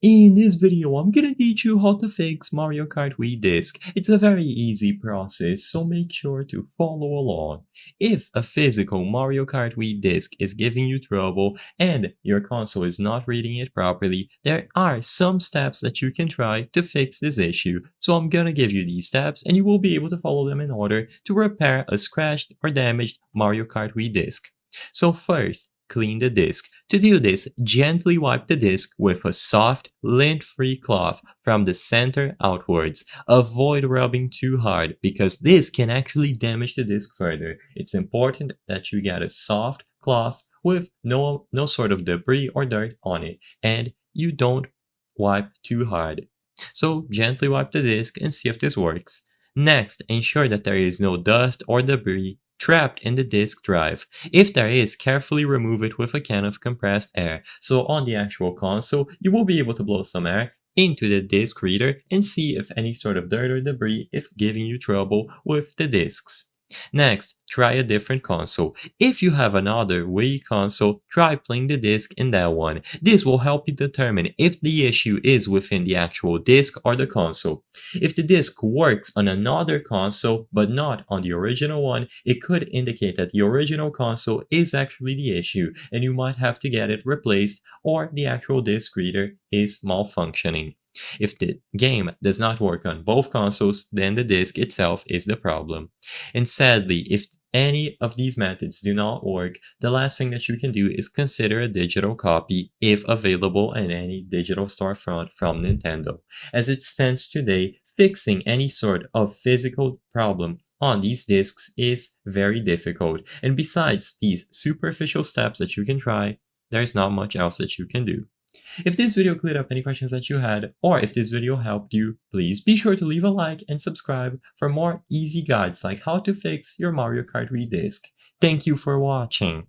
In this video, I'm gonna teach you how to fix Mario Kart Wii disc. It's a very easy process, so make sure to follow along. If a physical Mario Kart Wii disc is giving you trouble and your console is not reading it properly, there are some steps that you can try to fix this issue. So I'm gonna give you these steps and you will be able to follow them in order to repair a scratched or damaged Mario Kart Wii disc. So first, clean the disc. To do this, gently wipe the disc with a soft, lint-free cloth from the center outwards. Avoid rubbing too hard because this can actually damage the disc further. It's important that you get a soft cloth with no sort of debris or dirt on it, and you don't wipe too hard. So gently wipe the disc and see if this works. Next, ensure that there is no dust or debris trapped in the disk drive. If there is, carefully remove it with a can of compressed air. So on the actual console, you will be able to blow some air into the disk reader and see if any sort of dirt or debris is giving you trouble with the disks. Next, try a different console. If you have another Wii console, try playing the disc in that one. This will help you determine if the issue is within the actual disc or the console. If the disc works on another console but not on the original one, it could indicate that the original console is actually the issue and you might have to get it replaced or the actual disc reader is malfunctioning. If the game does not work on both consoles, then the disc itself is the problem. And sadly, if any of these methods do not work, the last thing that you can do is consider a digital copy if available in any digital storefront from Nintendo. As it stands today, fixing any sort of physical problem on these discs is very difficult. And besides these superficial steps that you can try, there's not much else that you can do. If this video cleared up any questions that you had, or if this video helped you, please be sure to leave a like and subscribe for more easy guides like how to fix your Mario Kart Wii disc. Thank you for watching.